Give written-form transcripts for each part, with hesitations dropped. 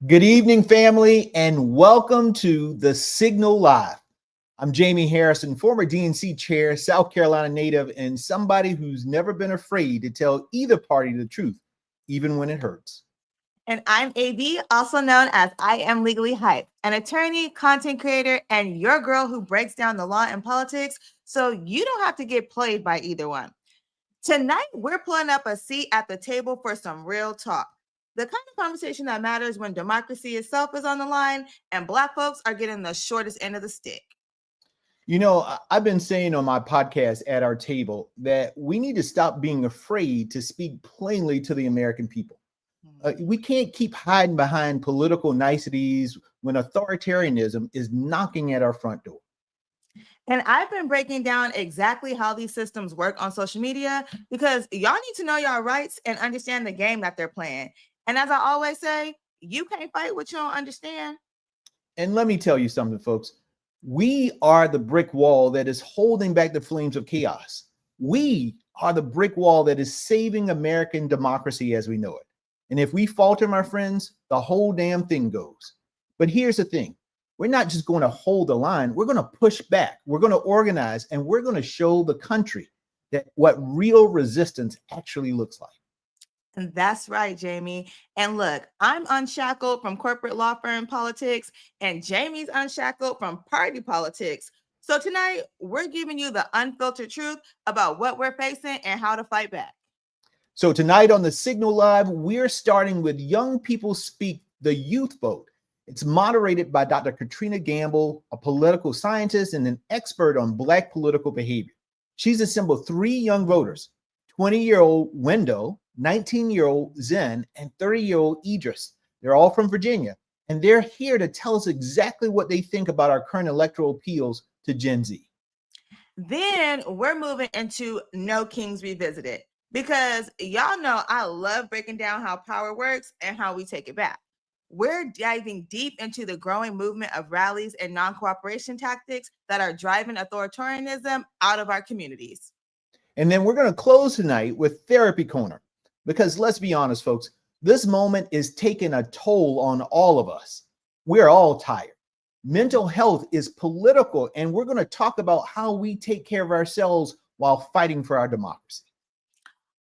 Good evening, family, and welcome to The Signal Live. I'm Jamie Harrison, former DNC Chair, South Carolina native, and somebody who's never been afraid to tell either party the truth, even when it hurts. And I'm AB, also known as I Am Legally Hype, an attorney, content creator, and your girl who breaks down the law and politics so you don't have to get played by either one. Tonight, we're pulling up a seat at the table for some real talk. The kind of conversation that matters when democracy itself is on the line and Black folks are getting the shortest end of the stick. You know, I've been saying on my podcast At Our Table that we need to stop being afraid to speak plainly to the American people. We can't keep hiding behind political niceties when authoritarianism is knocking at our front door. And I've been breaking down exactly how these systems work on social media because y'all need to know y'all rights and understand the game that they're playing. And as I always say, you can't fight what you don't understand. And let me tell you something, folks. We are the brick wall that is holding back the flames of chaos. We are the brick wall that is saving American democracy as we know it. And if we falter, my friends, the whole damn thing goes. But here's the thing. We're not just going to hold the line. We're going to push back. We're going to organize, and we're going to show the country that what real resistance actually looks like. And that's right, Jamie. And look, I'm unshackled from corporate law firm politics, and Jamie's unshackled from party politics. So tonight, we're giving you the unfiltered truth about what we're facing and how to fight back. So tonight on The Signal Live, we're starting with Young People Speak, the Youth Vote. It's moderated by Dr. Katrina Gamble, a political scientist and an expert on Black political behavior. She's assembled 3 young voters, 20-year-old Wendell, 19-year-old Zen, and 30-year-old Idriss. They're all from Virginia, and they're here to tell us exactly what they think about our current electoral appeals to Gen Z. Then we're moving into No Kings Revisited, because y'all know I love breaking down how power works and how we take it back. We're diving deep into the growing movement of rallies and non-cooperation tactics that are driving authoritarianism out of our communities. And then we're going to close tonight with Therapy Corner, because let's be honest, folks, this moment is taking a toll on all of us. We're all tired. Mental health is political, and we're going to talk about how we take care of ourselves while fighting for our democracy.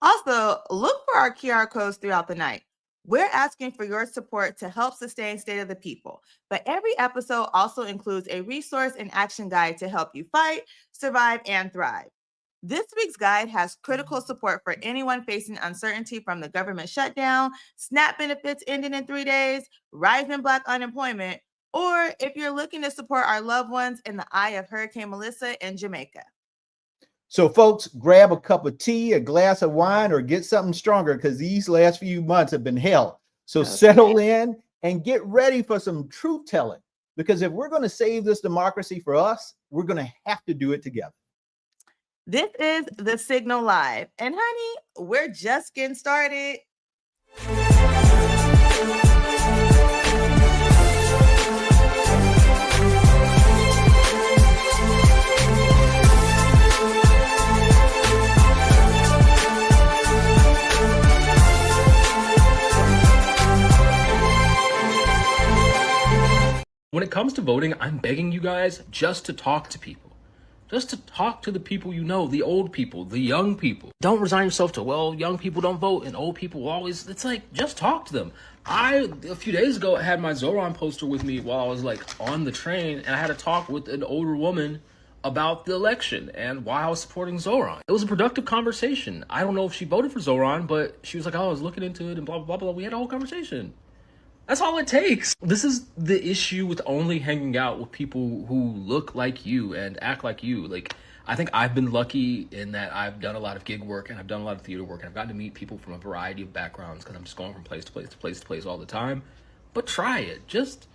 Also, look for our QR codes throughout the night. We're asking for your support to help sustain State of the People, but every episode also includes a resource and action guide to help you fight, survive, and thrive. This week's guide has critical support for anyone facing uncertainty from the government shutdown, SNAP benefits ending in 3 days, rising Black unemployment, or if you're looking to support our loved ones in the eye of Hurricane Melissa in Jamaica. So, folks, grab a cup of tea, a glass of wine, or get something stronger because these last few months have been hell. So settle in and get ready for some truth telling, because if we're going to save this democracy for us, we're going to have to do it together. This is The Signal Live. And honey, we're just getting started. When it comes to voting, I'm begging you guys just to talk to people. Just to talk to the people you know, the old people, the young people. Don't resign yourself to, well, young people don't vote and old people always, it's like, just talk to them. A few days ago, I had my Zoran poster with me while I was like on the train, and I had a talk with an older woman about the election and why I was supporting Zoran. It was a productive conversation. I don't know if she voted for Zoran, but she was like, oh, I was looking into it and blah, blah, blah, blah. We had a whole conversation. That's all it takes. This is the issue with only hanging out with people who look like you and act like you. Like, I think I've been lucky in that I've done a lot of gig work and I've done a lot of theater work and I've gotten to meet people from a variety of backgrounds because I'm just going from place to place to place to place all the time. But try it. Just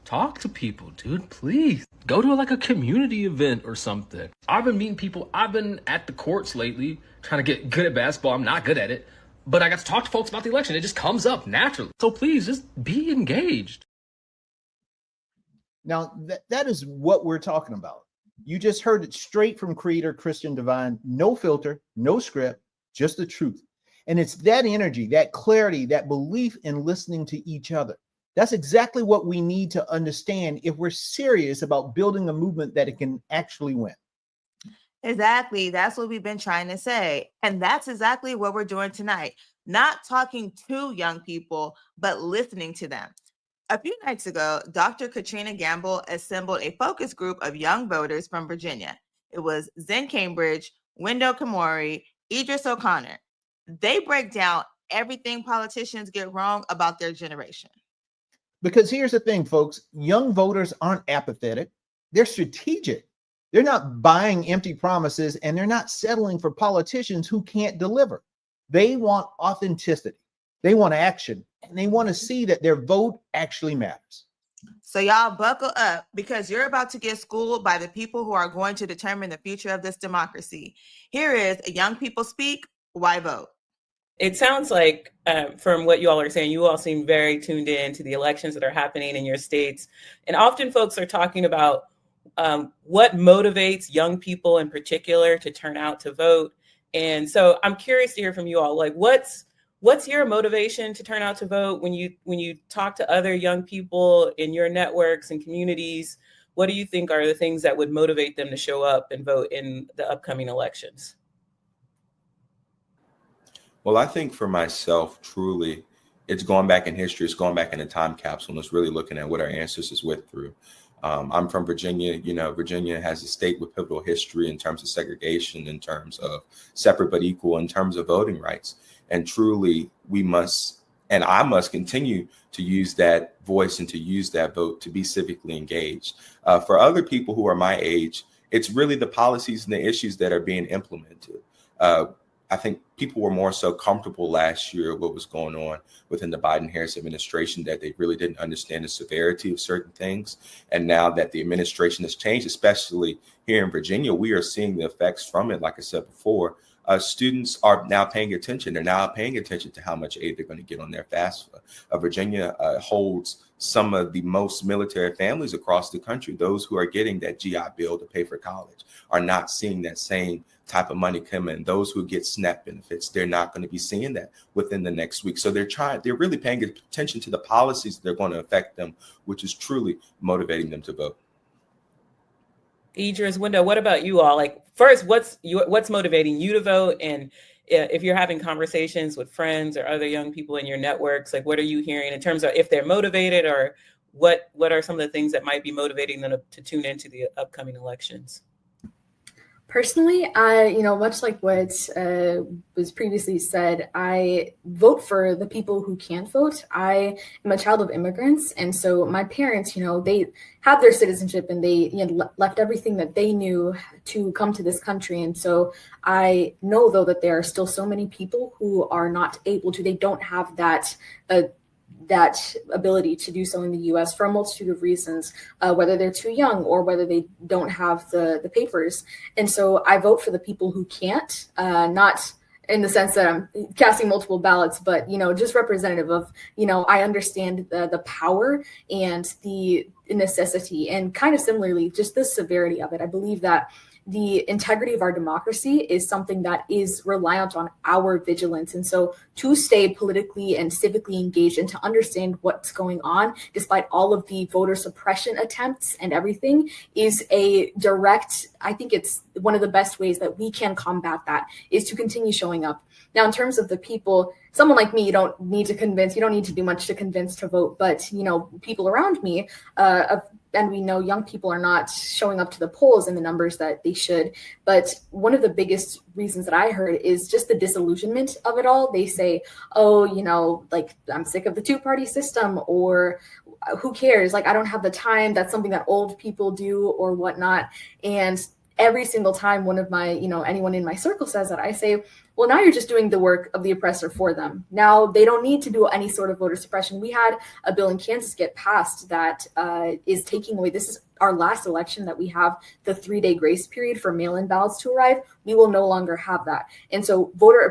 talk to people, dude, please. Go to like a community event or something. I've been meeting people. I've been at the courts lately trying to get good at basketball. I'm not good at it. But I got to talk to folks about the election. It just comes up naturally. So please, just be engaged. Now, that is what we're talking about. You just heard it straight from creator Christian Divine. No filter, no script, just the truth. And it's that energy, that clarity, that belief in listening to each other. That's exactly what we need to understand if we're serious about building a movement that it can actually win. Exactly. That's what we've been trying to say. And that's exactly what we're doing tonight. Not talking to young people, but listening to them. A few nights ago, Dr. Katrina Gamble assembled a focus group of young voters from Virginia. It was Zen Cambridge, Wendell Kamori, Idriss O'Connor. They break down everything politicians get wrong about their generation. Because here's the thing, folks, young voters aren't apathetic. They're strategic. They're not buying empty promises, and they're not settling for politicians who can't deliver. They want authenticity. They want action, and they want to see that their vote actually matters. So y'all buckle up, because you're about to get schooled by the people who are going to determine the future of this democracy. Here is Young People Speak, Why Vote? It sounds like from what you all are saying, you all seem very tuned in to the elections that are happening in your states. And often folks are talking about what motivates young people in particular to turn out to vote. And so I'm curious to hear from you all, like what's your motivation to turn out to vote when you talk to other young people in your networks and communities? What do you think are the things that would motivate them to show up and vote in the upcoming elections? Well, I think for myself, truly, it's going back in history. It's going back in a time capsule, and it's really looking at what our ancestors went through. I'm from Virginia. You know, Virginia has a state with pivotal history in terms of segregation, in terms of separate but equal, in terms of voting rights. And truly, we must, and I must continue to use that voice and to use that vote to be civically engaged. For other people who are my age, it's really the policies and the issues that are being implemented. I think people were more so comfortable last year with what was going on within the Biden-Harris administration, that they really didn't understand the severity of certain things. And now that the administration has changed, especially here in Virginia, we are seeing the effects from it. Like I said before, students are now paying attention. They're now paying attention to how much aid they're going to get on their FAFSA. Virginia holds some of the most military families across the country. Those who are getting that GI Bill to pay for college are not seeing that same type of money come in. Those who get SNAP benefits, they're not going to be seeing that within the next week. So they're really paying attention to the policies that are going to affect them, which is truly motivating them to vote. Idriss, Wendell, what about you all? Like, first, what's motivating you to vote? And if you're having conversations with friends or other young people in your networks, like, what are you hearing in terms of if they're motivated, or what are some of the things that might be motivating them to tune into the upcoming elections? Personally, much like what was previously said, I vote for the people who can't vote. I am a child of immigrants, and so my parents, they have their citizenship, and they left everything that they knew to come to this country. And so I know, though, that there are still so many people who are not able to. They don't have that ability to do so in the U.S. for a multitude of reasons, whether they're too young or whether they don't have the papers. And so I vote for the people who can't, not in the sense that I'm casting multiple ballots, but, just representative of, I understand the power and the necessity, and kind of similarly, just the severity of it. I believe that the integrity of our democracy is something that is reliant on our vigilance. And so to stay politically and civically engaged and to understand what's going on, despite all of the voter suppression attempts and everything, is a direct, I think it's one of the best ways that we can combat that, is to continue showing up. Now, in terms of the people, someone like me, you don't need to do much to convince to vote, but, people around me, and we know young people are not showing up to the polls in the numbers that they should. But one of the biggest reasons that I heard is just the disillusionment of it all. They say, I'm sick of the two-party system, or who cares? Like, I don't have the time. That's something that old people do or whatnot. And every single time one of my, anyone in my circle says that, I say, well, now you're just doing the work of the oppressor for them. Now they don't need to do any sort of voter suppression. We had a bill in Kansas get passed that is taking away, this is our last election that we have the 3-day grace period for mail-in ballots to arrive. We will no longer have that. And so voter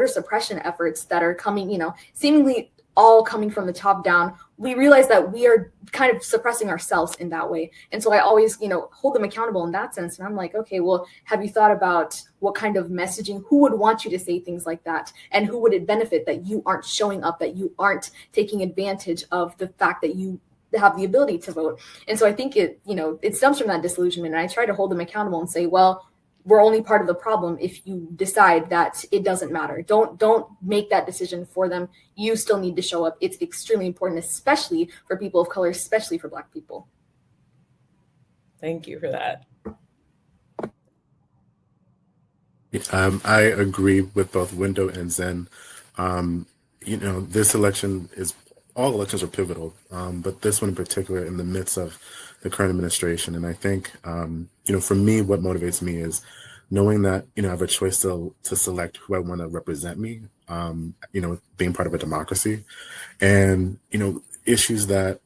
suppression efforts that are coming, seemingly all coming from the top down, we realize that we are kind of suppressing ourselves in that way. And so I always, hold them accountable in that sense. And I'm like, okay, well, have you thought about what kind of messaging, who would want you to say things like that? And who would it benefit that you aren't showing up, that you aren't taking advantage of the fact that you have the ability to vote? And so I think it stems from that disillusionment. And I try to hold them accountable and say, well, we're only part of the problem if you decide that it doesn't matter. Don't make that decision for them. You still need to show up. It's extremely important, especially for people of color, especially for Black people. Thank you for that. I agree with both Window and Zen. This election all elections are pivotal, but this one in particular in the midst of the current administration. And I think, for me, what motivates me is knowing that, I have a choice to select who I want to represent me, being part of a democracy, and, issues that,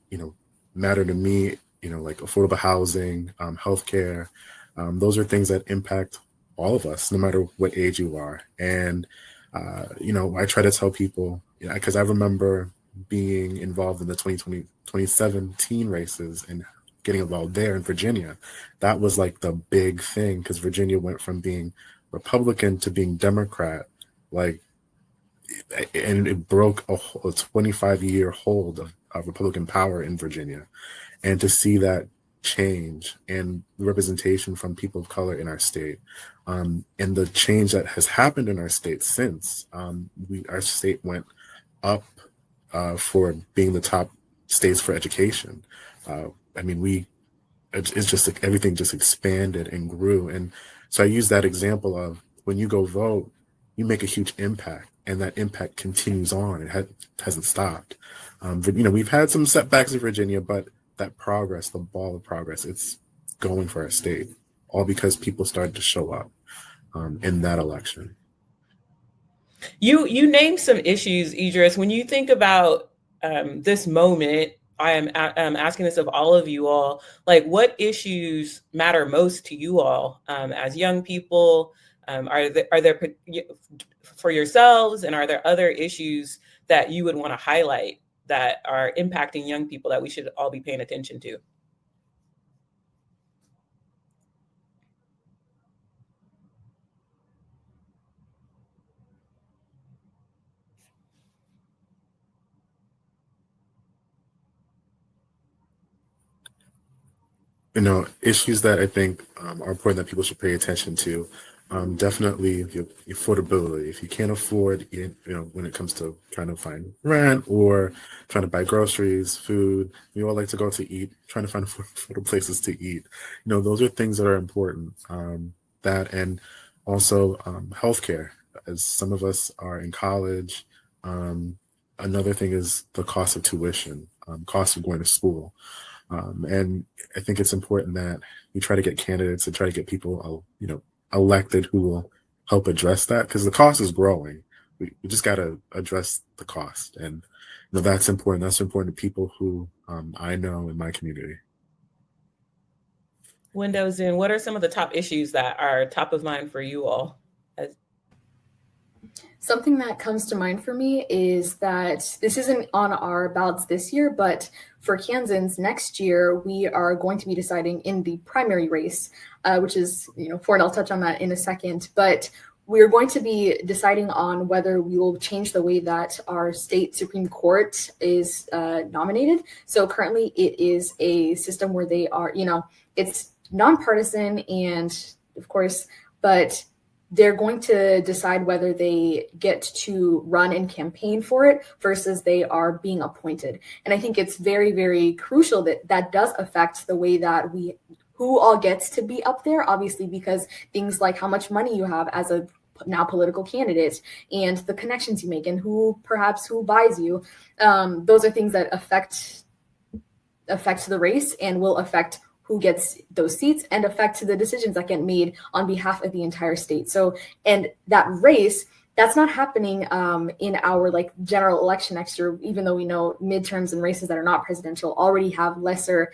matter to me, like affordable housing, healthcare, those are things that impact all of us, no matter what age you are. And, I try to tell people, because I remember being involved in the 2017 races and getting involved there in Virginia. That was like the big thing, because Virginia went from being Republican to being Democrat, and it broke a 25-year hold of Republican power in Virginia. And to see that change and the representation from people of color in our state, and the change that has happened in our state since our state went up for being the top states for education. It's just like everything just expanded and grew. And so I use that example of when you go vote, you make a huge impact, and that impact continues on. It hasn't stopped. But, we've had some setbacks in Virginia, but that progress, the ball of progress, it's going for our state, all because people started to show up in that election. You named some issues, Idriss. When you think about this moment, I am asking this of all of you all, like what issues matter most to you all as young people? Are there for yourselves, and are there other issues that you would want to highlight that are impacting young people that we should all be paying attention to? Issues that I think are important that people should pay attention to. Definitely your affordability. If you can't afford, when it comes to trying to find rent or trying to buy groceries, food, we all like to go to eat, trying to find affordable places to eat. Those are things that are important. That, and also healthcare, as some of us are in college. Another thing is the cost of tuition, cost of going to school. And I think it's important that we try to get candidates and try to get people, elected who will help address that, because the cost is growing. We just got to address the cost. And, that's important. That's important to people who I know in my community. Windows in, what are some of the top issues that are top of mind for you all? Something that comes to mind for me is that this isn't on our ballots this year, but for Kansans next year, we are going to be deciding in the primary race, which is, I'll touch on that in a second, but we're going to be deciding on whether we will change the way that our state Supreme Court is nominated. So currently it is a system where they are, it's nonpartisan, and of course, but they're going to decide whether they get to run and campaign for it versus they are being appointed. And I think it's very, very crucial that that does affect the way that who all gets to be up there, obviously, because things like how much money you have as a now political candidate and the connections you make and who buys you. Those are things that affect the race and will affect who gets those seats and affect the decisions that get made on behalf of the entire state. So, and that race, that's not happening in our general election next year, even though we know midterms and races that are not presidential already have lesser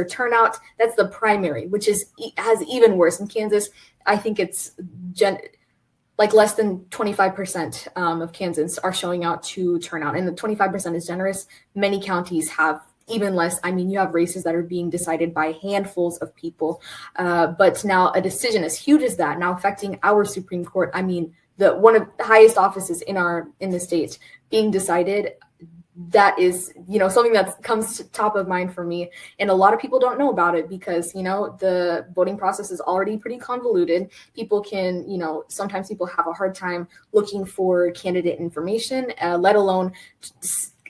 turnout. That's the primary, which has even worse. In Kansas, I think it's like less than 25% of Kansans are showing out to turn out. And the 25% is generous. Many counties have even less. I mean, you have races that are being decided by handfuls of people. But now a decision as huge as that, now affecting our Supreme Court, I mean, one of the highest offices in the state being decided, that is, something that comes to top of mind for me. And a lot of people don't know about it because, the voting process is already pretty convoluted. People can, sometimes people have a hard time looking for candidate information, let alone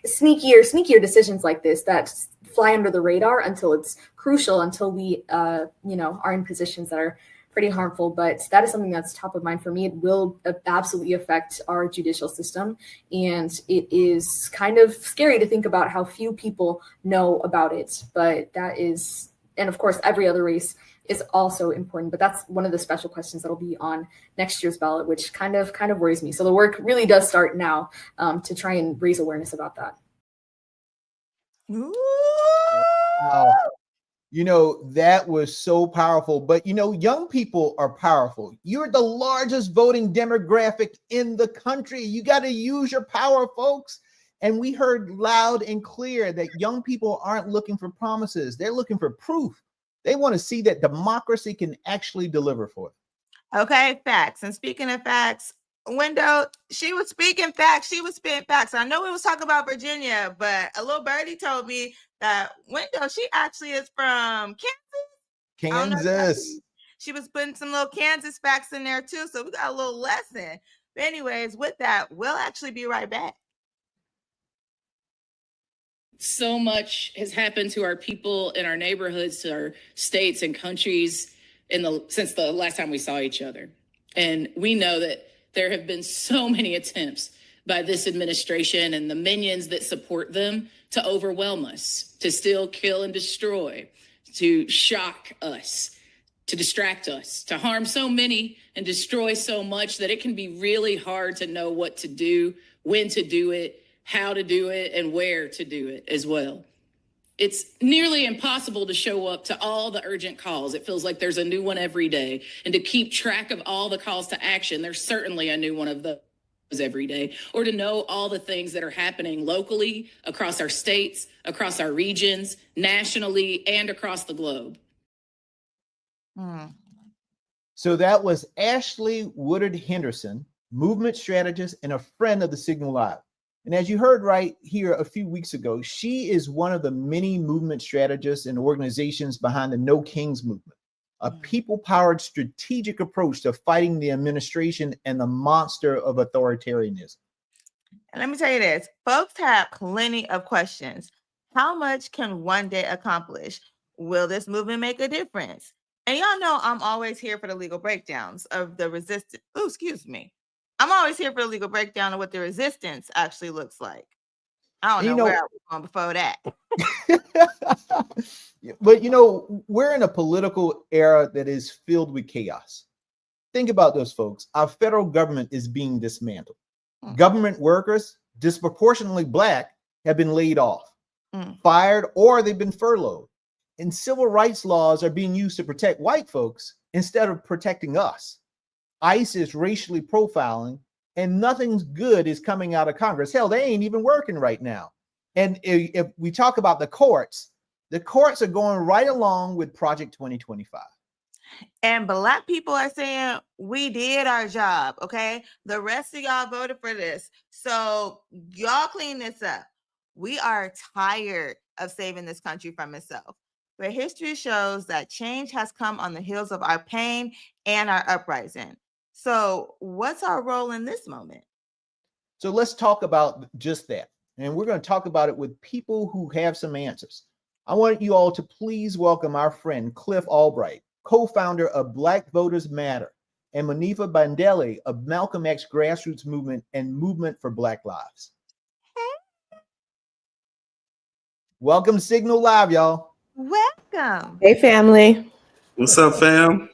sneakier decisions like this that fly under the radar until it's crucial, until we, are in positions that are pretty harmful. But that is something that's top of mind for me. It will absolutely affect our judicial system. And it is kind of scary to think about how few people know about it. But that is, and of course, every other race is also important. But that's one of the special questions that'll be on next year's ballot, which kind of worries me. So the work really does start now to try and raise awareness about that. Ooh. Wow. That was so powerful. But, young people are powerful. You're the largest voting demographic in the country. You got to use your power, folks. And we heard loud and clear that young people aren't looking for promises. They're looking for proof. They want to see that democracy can actually deliver for them. Okay, facts. And speaking of facts, Window, she was speaking facts. She was spitting facts. I know we was talking about Virginia, but a little birdie told me that Window, she actually is from Kansas. Kansas. She was putting some little Kansas facts in there too. So we got a little lesson. But anyways, with that, we'll actually be right back. So much has happened to our people in our neighborhoods, to our states and countries since the last time we saw each other. And we know that there have been so many attempts by this administration and the minions that support them to overwhelm us, to steal, kill, and destroy, to shock us, to distract us, to harm so many and destroy so much that it can be really hard to know what to do, when to do it, how to do it, and where to do it as well. It's nearly impossible to show up to all the urgent calls. It feels like there's a new one every day. And to keep track of all the calls to action, there's certainly a new one of those every day. Or to know all the things that are happening locally, across our states, across our regions, nationally, and across the globe. So that was Ashley Woodard Henderson, movement strategist and a friend of the Signal Live. And as you heard right here a few weeks ago, she is one of the many movement strategists and organizations behind the No Kings movement, a people-powered strategic approach to fighting the administration and the monster of authoritarianism. And let me tell you this, folks have plenty of questions. How much can one day accomplish? Will this movement make a difference? And y'all know I'm always here for the legal breakdowns of the resistance. Oh, excuse me. I'm always here for a legal breakdown of what the resistance actually looks like. I don't know where I was going before that. But, we're in a political era that is filled with chaos. Think about those folks. Our federal government is being dismantled. Government workers, disproportionately Black, have been laid off, fired, or they've been furloughed. And civil rights laws are being used to protect white folks instead of protecting us. ICE is racially profiling, and nothing good is coming out of Congress. Hell, they ain't even working right now. And if we talk about the courts are going right along with Project 2025. And Black people are saying, we did our job, okay? The rest of y'all voted for this. So y'all clean this up. We are tired of saving this country from itself. But history shows that change has come on the heels of our pain and our uprising. So what's our role in this moment? So let's talk about just that. And we're going to talk about it with people who have some answers. I want you all to please welcome our friend Cliff Albright, co-founder of Black Voters Matter, and Monifa Bandele of Malcolm X Grassroots Movement and Movement for Black Lives. Hey. Welcome Signal Live, y'all. Welcome. Hey, family. What's up, fam?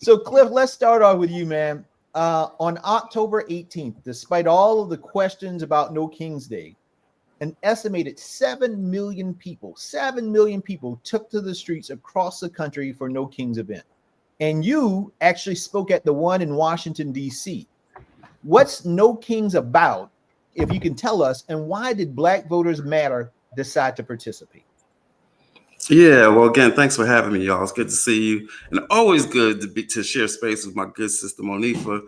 So, Cliff, let's start off with you, man. On October 18th, despite all of the questions about No King's Day, an estimated 7 million people took to the streets across the country for No King's event. and you actually spoke at the one in Washington, D.C. What's No Kings about, if you can tell us, and why did Black Voters Matter decide to participate? Yeah, well, again, thanks for having me, y'all. It's good to see you, and always good to share space with my good sister Monifa.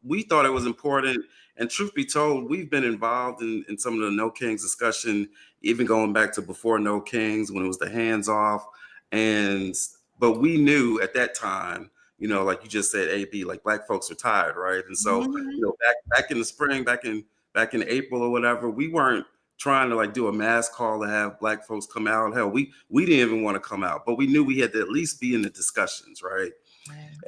We thought it was important, and truth be told, we've been involved in some of the No Kings discussion, even going back to before No Kings when it was the hands off, but we knew at that time, like you just said, AB, like Black folks are tired, right? And so, back in the spring, back in April or whatever, we weren't trying to like do a mass call to have Black folks come out. Hell, we didn't even want to come out, but we knew we had to at least be in the discussions, right?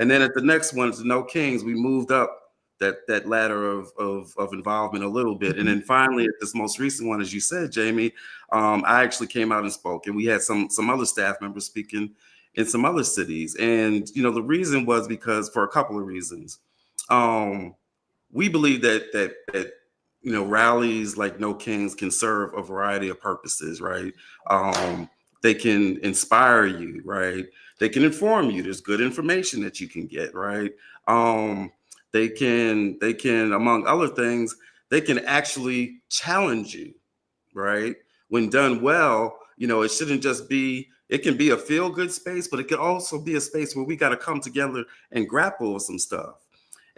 And then at the next one, the No Kings, we moved up that ladder of involvement a little bit. And then finally at this most recent one, as you said, Jamie, I actually came out and spoke, and we had some other staff members speaking in some other cities. And, the reason was because for a couple of reasons. We believe that rallies like No Kings can serve a variety of purposes, right? They can inspire you, right? They can inform you. There's good information that you can get, right? They can, among other things, they can actually challenge you, right? When done well, it shouldn't just be, it can be a feel-good space, but it can also be a space where we got to come together and grapple with some stuff.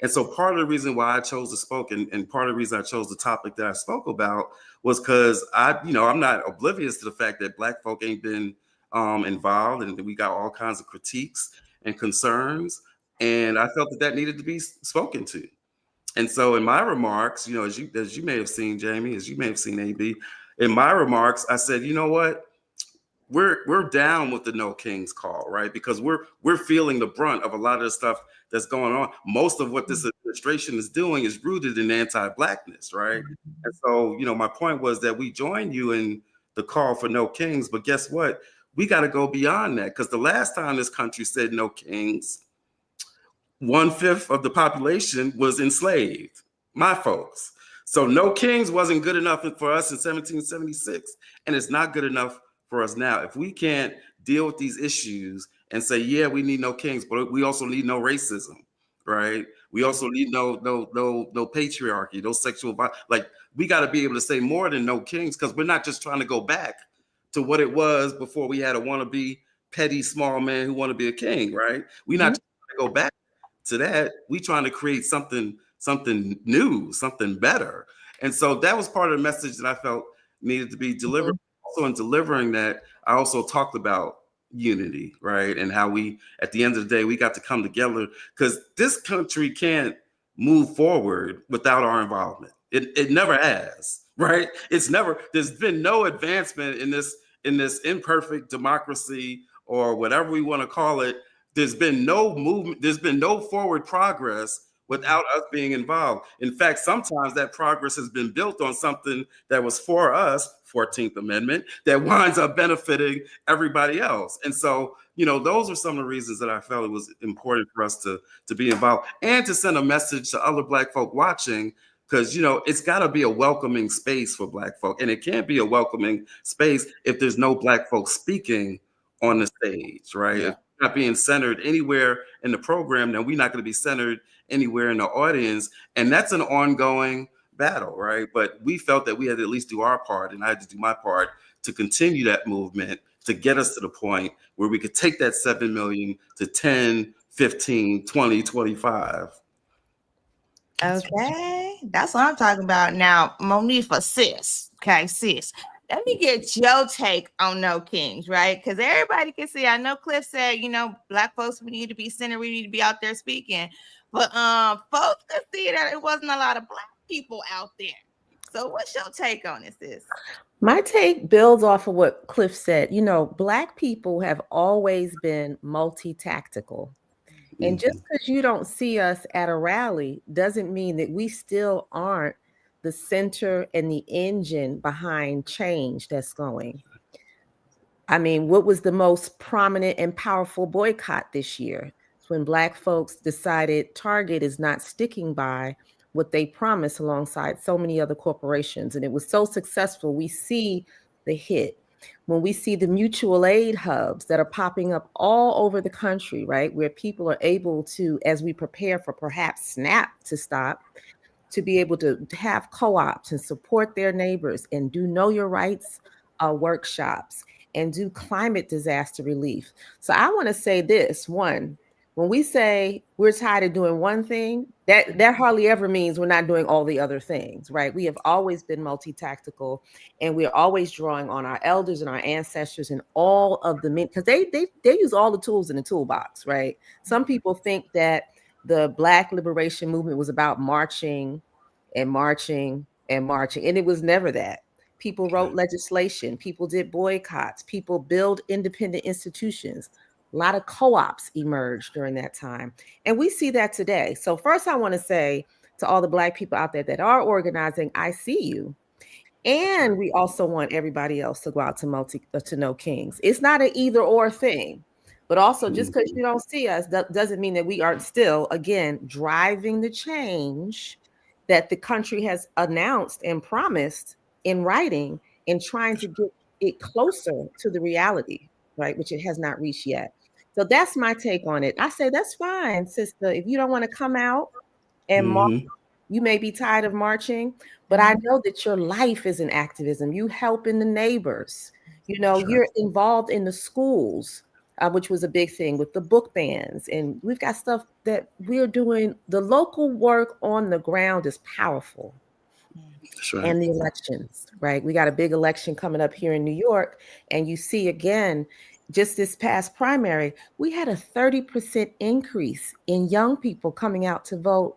And so part of the reason why I chose to speak and part of the reason I chose the topic that I spoke about was because I'm not oblivious to the fact that Black folk ain't been involved, and we got all kinds of critiques and concerns. And I felt that needed to be spoken to. And so in my remarks, as you may have seen, Jamie, as you may have seen, AB, in my remarks, I said, you know what? We're down with the No Kings call, right? Because we're feeling the brunt of a lot of the stuff that's going on. Most of what this administration is doing is rooted in anti-Blackness, right? And so, my point was that we joined you in the call for No Kings, but guess what? We got to go beyond that, because the last time this country said No Kings, 1/5 of the population was enslaved, my folks. So No Kings wasn't good enough for us in 1776, and it's not good enough for us now. If we can't deal with these issues and say, yeah, we need no kings, but we also need no racism, right? We also need no patriarchy, no sexual violence. Like, we got to be able to say more than no kings, because we're not just trying to go back to what it was before we had a wannabe petty small man who want to be a king, right? We're not trying to go back to that. We trying to create something new, something better. And so that was part of the message that I felt needed to be delivered. Also in delivering that, I also talked about unity, right? And how we, at the end of the day, we got to come together, because this country can't move forward without our involvement. It never has, right? There's been no advancement in this imperfect democracy, or whatever we want to call it. There's been no movement, there's been no forward progress without us being involved. In fact, sometimes that progress has been built on something that was for us, 14th Amendment, that winds up benefiting everybody else. And so, those are some of the reasons that I felt it was important for us to be involved, and to send a message to other Black folk watching, because, it's got to be a welcoming space for Black folk. And it can't be a welcoming space if there's no Black folk speaking on the stage, right? Yeah. If we're not being centered anywhere in the program, then we're not going to be centered anywhere in the audience. And that's an ongoing battle, right? But we felt that we had to at least do our part, and I had to do my part to continue that movement, to get us to the point where we could take that 7 million to 10, 15, 20, 25. Okay, that's what I'm talking about. Now, Monifa, sis, let me get your take on No Kings, right? Because everybody can see, I know Cliff said, Black folks, we need to be centered, we need to be out there speaking. But folks could see that it wasn't a lot of Black people out there. So what's your take on this, sis? My take builds off of what Cliff said. Black people have always been multi-tactical. And just because you don't see us at a rally doesn't mean that we still aren't the center and the engine behind change that's going. I mean, what was the most prominent and powerful boycott this year? It's when Black folks decided Target is not sticking by what they promised alongside so many other corporations. And it was so successful. We see the hit. when we see the mutual aid hubs that are popping up all over the country, right, where people are able to, as we prepare for perhaps SNAP to stop, to be able to have co-ops and support their neighbors and do know your rights workshops and do climate disaster relief. So I want to say this, one, when we say we're tired of doing one thing, that hardly ever means we're not doing all the other things, right? We have always been multi-tactical, and we're always drawing on our elders and our ancestors and all of the men, because they use all the tools in the toolbox, right? Some people think that the Black liberation movement was about marching and marching and marching, and it was never that. People wrote legislation, people did boycotts, people built independent institutions. A lot of co-ops emerged during that time. And we see that today. So first I want to say to all the Black people out there that are organizing, I see you. And we also want everybody else to go out to know Kings. It's not an either or thing, but also just because you don't see us, that doesn't mean that we aren't still, again, driving the change that the country has announced and promised in writing and trying to get it closer to the reality, right, which it has not reached yet. So that's my take on it. I say, that's fine, sister. If you don't want to come out and march, you may be tired of marching, but I know that your life is in activism. You helping the neighbors. You know, you're involved in the schools, which was a big thing with the book bans. And we've got stuff that we're doing. The local work on the ground is powerful. That's right. And the elections, right? We got a big election coming up here in New York. And you see, again, just this past primary, we had a 30% increase in young people coming out to vote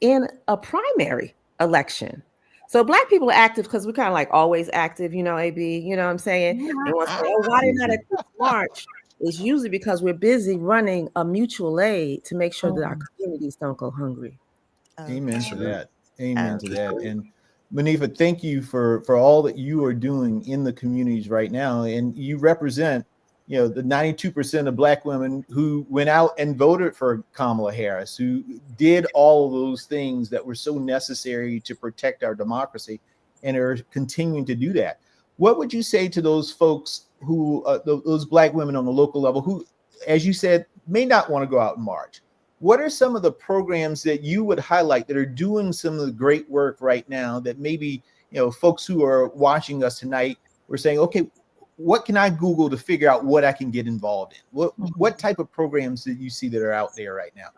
in a primary election. So Black people are active because we're kind of like always active, you know, AB, you know what I'm saying? They want to say, oh, why they're not at this march? It's usually because we're busy running a mutual aid to make sure that our communities don't go hungry. Amen to that. Amen to that. And Monifa, thank you for all that you are doing in the communities right now. And you represent, you know, the 92% of Black women who went out and voted for Kamala Harris, who did all of those things that were so necessary to protect our democracy and are continuing to do that. What would you say to those folks who, those Black women on the local level who, as you said, may not want to go out and march? What are some of the programs that you would highlight that are doing some of the great work right now that maybe, you know, folks who are watching us tonight were saying, okay, what can I Google to figure out what I can get involved in? What type of programs that you see that are out there right now?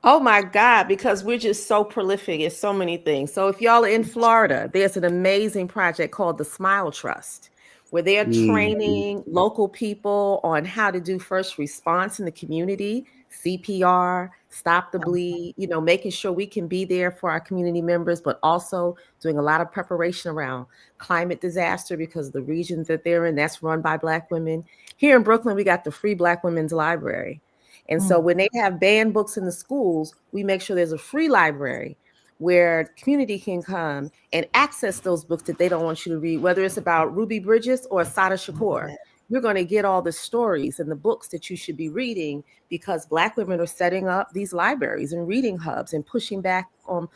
Oh my God, because we're just so prolific. It's so many things. So if y'all are in Florida, there's an amazing project called the Smile Trust, where they're training local people on how to do first response in the community, CPR, stop the bleed, you know, making sure we can be there for our community members, but also doing a lot of preparation around climate disaster because of the regions that they're in. That's run by Black women. Here in Brooklyn, we got the free Black Women's Library. And so when they have banned books in the schools, we make sure there's a free library where the community can come and access those books that they don't want you to read, whether it's about Ruby Bridges or Assata Shakur. You're going to get all the stories and the books that you should be reading because Black women are setting up these libraries and reading hubs and pushing back on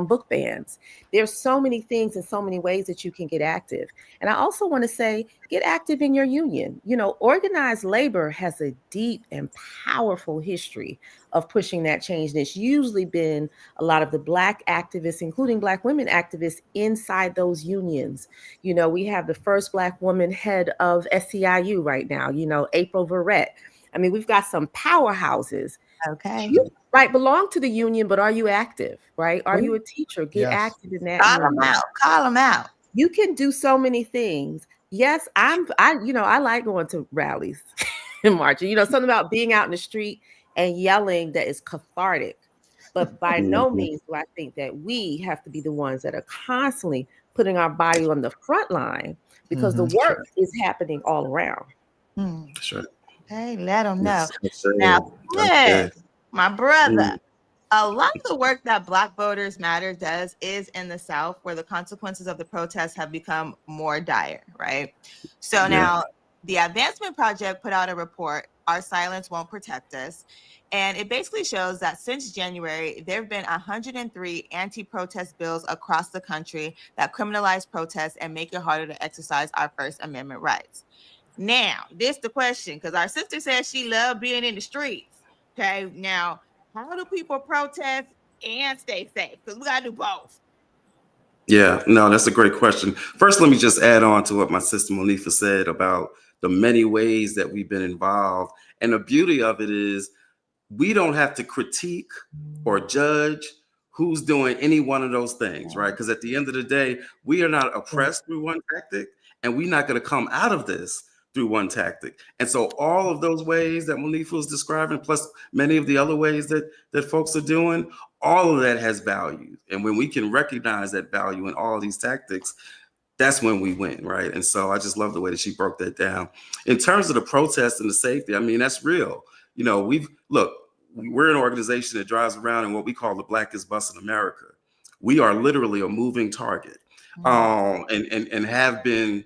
book bans. There's so many things and so many ways that you can get active. And I also want to say, get active in your union. You know, organized labor has a deep and powerful history of pushing that change. And it's usually been a lot of the Black activists, including Black women activists inside those unions. You know, we have the first Black woman head of SEIU right now, you know, April Verrett. I mean, we've got some powerhouses. Okay. You belong to the union, but are you active, right? Are you a teacher? Get active in that. Call them out. Call them out. You can do so many things. Yes, I like going to rallies and marching. You know, something about being out in the street and yelling that is cathartic. But by no means do I think that we have to be the ones that are constantly putting our body on the front line because the work is happening all around. That's right. Hey, let them know. Now, my brother, a lot of the work that Black Voters Matter does is in the South, where the consequences of the protests have become more dire, right? So now the Advancement Project put out a report Our Silence Won't Protect Us. And it basically shows that since January, there have been 103 anti-protest bills across the country that criminalize protests and make it harder to exercise our First Amendment rights. Now, this the question, because our sister says she loved being in the streets. Okay, now, how do people protest and stay safe? Because we got to do both. Yeah, no, that's a great question. First, let me just add on to what my sister Monifa said about the many ways that we've been involved. And the beauty of it is we don't have to critique or judge who's doing any one of those things, right? Because at the end of the day, we are not oppressed through one tactic, and we're not going to come out of this through one tactic. And so all of those ways that Monifa was describing, plus many of the other ways that folks are doing, all of that has value. And when we can recognize that value in all of these tactics, that's when we win, right? And so I just love the way that she broke that down. In terms of the protest and the safety, I mean, that's real. You know, we're an organization that drives around in what we call the blackest bus in America. We are literally a moving target, and have been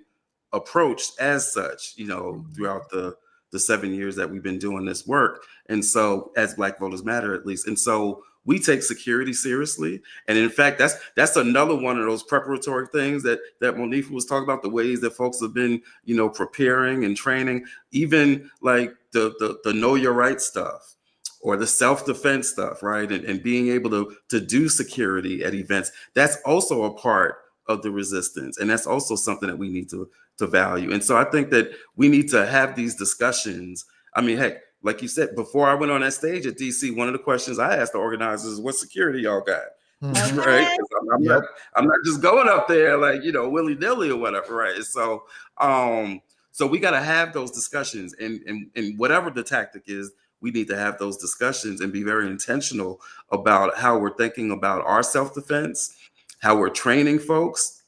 approached as such, you know, throughout the 7 years that we've been doing this work. And so, as Black Voters Matter, at least. And so we take security seriously. And in fact, that's another one of those preparatory things that Monifa was talking about, the ways that folks have been, you know, preparing and training, even like the know your rights stuff or the self-defense stuff, right? And being able to do security at events. That's also a part of the resistance. And that's also something that we need to value. And so I think that we need to have these discussions. I mean, heck, like you said, before I went on that stage at DC, one of the questions I asked the organizers is, what security y'all got? Right? I'm not just going up there like, you know, willy-nilly or whatever, right? So so we got to have those discussions, and whatever the tactic is, we need to have those discussions and be very intentional about how we're thinking about our self-defense, how we're training folks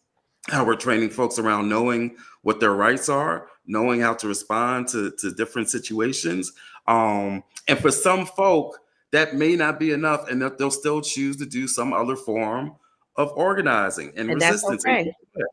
around knowing what their rights are, knowing how to respond to different situations. And for some folk, that may not be enough, and they'll still choose to do some other form of organizing and resistance. That's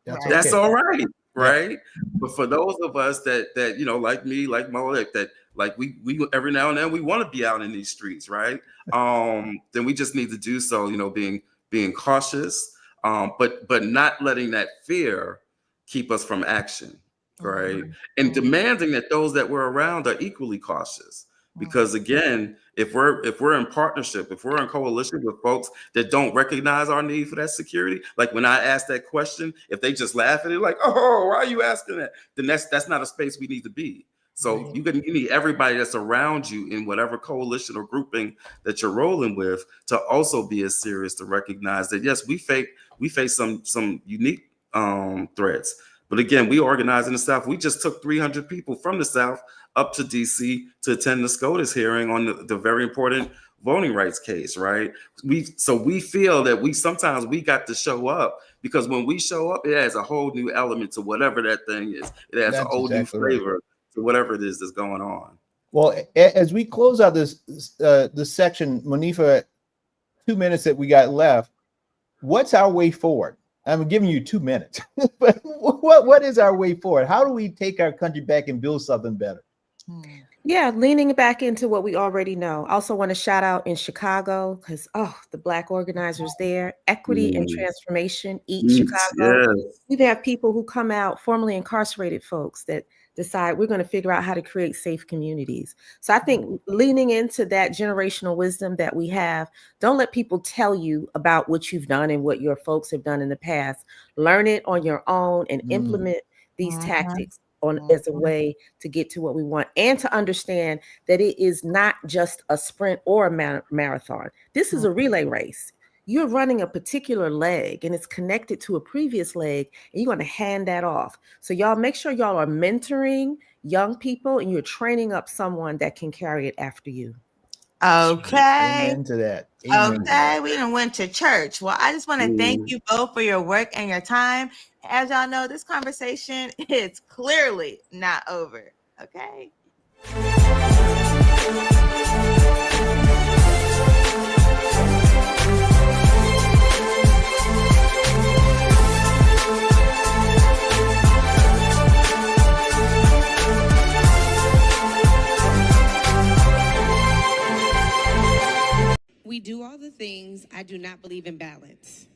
okay. That's all right, right? Yeah. But for those of us that you know, like me, like Mo, that like we every now and then we want to be out in these streets, right? Then we just need to do so, you know, being cautious, but not letting that fear keep us from action, right? And demanding that those that we're around are equally cautious. Because again, if we're in partnership, if we're in coalition with folks that don't recognize our need for that security, like when I ask that question, if they just laugh at it like, oh, why are you asking that? Then that's not a space we need to be. So you need everybody that's around you in whatever coalition or grouping that you're rolling with to also be as serious to recognize that, yes, we face some unique threats. But again, we organize in the South. We just took 300 people from the South up to DC to attend the SCOTUS hearing on the very important voting rights case, right? We feel that sometimes we got to show up, because when we show up, it adds a whole new element to whatever that thing is. It adds a whole new flavor to whatever it is that's going on. Well, as we close out this section, Monifa, 2 minutes that we got left, what's our way forward? I'm giving you 2 minutes, but what is our way forward? How do we take our country back and build something better? Yeah, leaning back into what we already know. I also want to shout out in Chicago, because the Black organizers there, Equity and Transformation, Eat Chicago. Yes. We have people who come out, formerly incarcerated folks, that decide we're going to figure out how to create safe communities. So I think leaning into that generational wisdom that we have, don't let people tell you about what you've done and what your folks have done in the past. Learn it on your own and implement these tactics as a way to get to what we want, and to understand that it is not just a sprint or a marathon. This is a relay race. You're running a particular leg and it's connected to a previous leg, and you're going to hand that off. So y'all make sure y'all are mentoring young people and you're training up someone that can carry it after you. Okay. Amen to that. Okay, we done went to church. Well, I just want to thank you both for your work and your time. As y'all know, this conversation is clearly not over. Okay. is I do not believe in balance.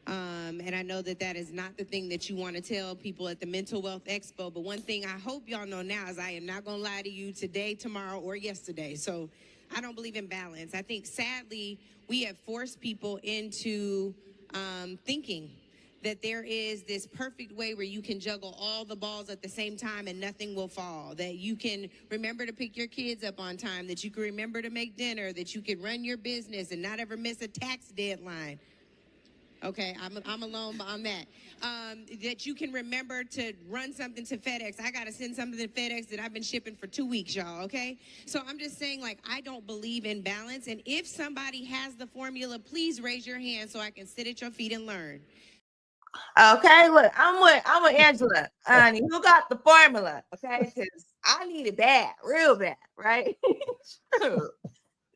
And I know that that is not the thing that you want to tell people at the Mental Wealth Expo. But one thing I hope y'all know now is I am not going to lie to you today, tomorrow, or yesterday. So I don't believe in balance. I think, sadly, we have forced people into thinking that there is this perfect way where you can juggle all the balls at the same time and nothing will fall, that you can remember to pick your kids up on time, that you can remember to make dinner, that you can run your business and not ever miss a tax deadline. Okay, I'm alone on that. That you can remember to run something to FedEx. I got to send something to FedEx that I've been shipping for 2 weeks, y'all, okay? So I'm just saying, like, I don't believe in balance. And if somebody has the formula, please raise your hand so I can sit at your feet and learn. Okay, look, I'm with Angela, honey. Who got the formula? Okay, because I need it bad, real bad, right? True.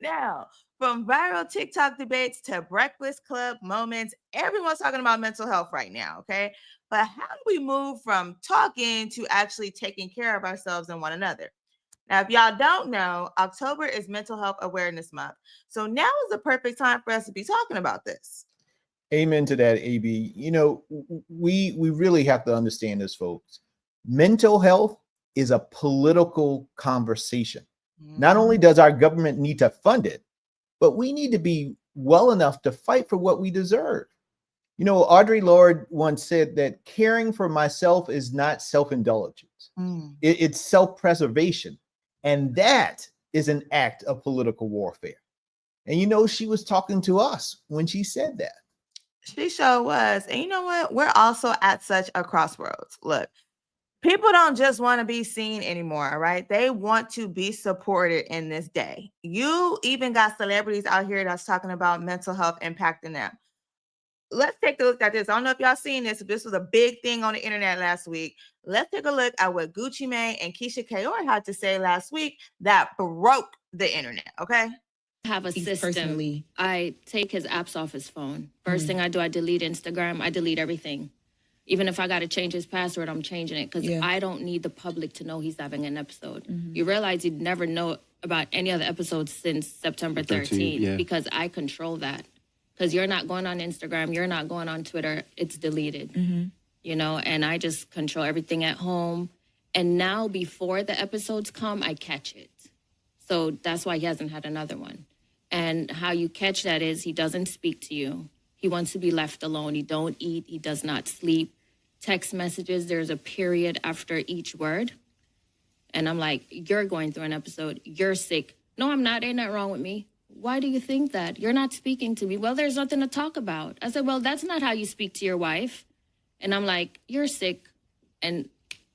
Now, from viral TikTok debates to Breakfast Club moments, everyone's talking about mental health right now, okay? But how do we move from talking to actually taking care of ourselves and one another? Now, if y'all don't know, October is Mental Health Awareness Month. So now is the perfect time for us to be talking about this. Amen to that, AB. You know, we really have to understand this, folks. Mental health is a political conversation. Not only does our government need to fund it, but we need to be well enough to fight for what we deserve. You know, Audre Lorde once said that caring for myself is not self-indulgence. It's self-preservation. And that is an act of political warfare. And, you know, she was talking to us when she said that. She sure was. And you know what? We're also at such a crossroads. Look, people don't just want to be seen anymore, right? They want to be supported in this day. You even got celebrities out here that's talking about mental health impacting them. Let's take a look at this. I don't know if y'all seen this. This was a big thing on the internet last week. Let's take a look at what Gucci Mane and Keyshia had to say last week that broke the internet, okay? Have a system. Personally, I take his apps off his phone. First thing I do, I delete Instagram. I delete everything. Even if I got to change his password, I'm changing it because I don't need the public to know he's having an episode. You realize you'd never know about any other episodes since September 13th because I control that. Because you're not going on Instagram, you're not going on Twitter, it's deleted. You know, and I just control everything at home. And now before the episodes come, I catch it. So that's why he hasn't had another one. And how you catch that is he doesn't speak to you. He wants to be left alone. He don't eat. He does not sleep. Text messages, there's a period after each word. And I'm like, you're going through an episode. You're sick. No, I'm not. Ain't nothing wrong with me. Why do you think that? You're not speaking to me. Well, there's nothing to talk about. I said, well, that's not how you speak to your wife. And I'm like, you're sick. And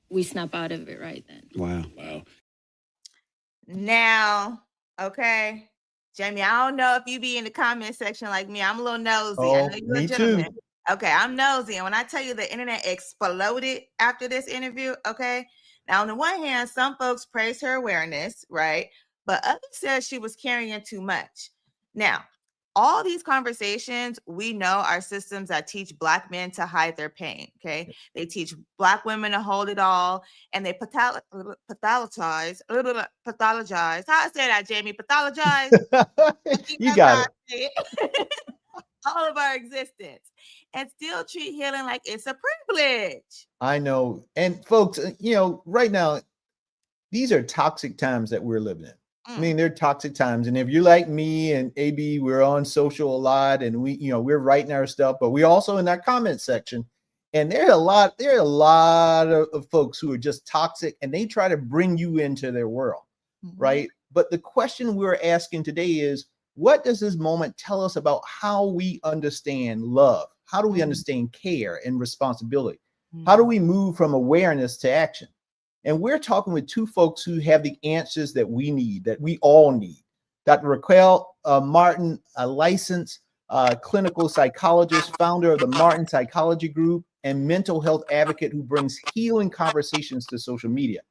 we snap out of it right then. Wow. Now, okay. Jamie, I don't know if you be in the comment section like me. I'm a little nosy. Oh, I know you're me a gentleman. too. Okay, I'm nosy. And when I tell you the internet exploded after this interview, okay? Now, on the one hand, some folks praise her awareness, right? But others said she was carrying too much. Now, all these conversations, we know are systems that teach Black men to hide their pain, okay? They teach Black women to hold it all, and they pathologize. How I say that, Jamie? Pathologize? You got it. All of our existence, and still treat healing like it's a privilege. I know. And folks, you know, right now, these are toxic times that we're living in. I mean, they're toxic times. And if you're like me and AB, we're on social a lot and we're writing our stuff, but we're also in that comment section. And there are a lot of folks who are just toxic and they try to bring you into their world, right? But the question we're asking today is, what does this moment tell us about how we understand love? How do we understand care and responsibility? How do we move from awareness to action? And we're talking with two folks who have the answers that we need, that we all need. Dr. Raquel Martin, a licensed clinical psychologist, founder of the Martin Psychology Group, and mental health advocate who brings healing conversations to social media.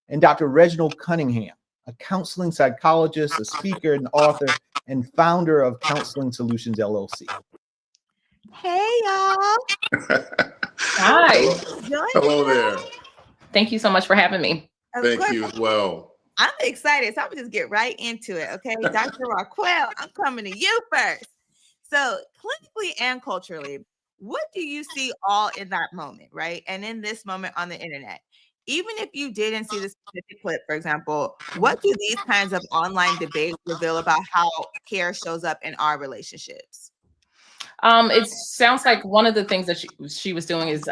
And Dr. Reginald Cunningham, a counseling psychologist, a speaker and author, and founder of Counseling Solutions, LLC. Hey, y'all. Hi. Hello there. Thank you so much for having me. Thank you as well. I'm excited, so I'm gonna just get right into it, okay? Dr. Raquel, I'm coming to you first. So clinically and culturally, what do you see all in that moment, right? And in this moment on the internet, even if you didn't see the specific clip, for example, what do these kinds of online debates reveal about how care shows up in our relationships? It sounds like one of the things that she was doing is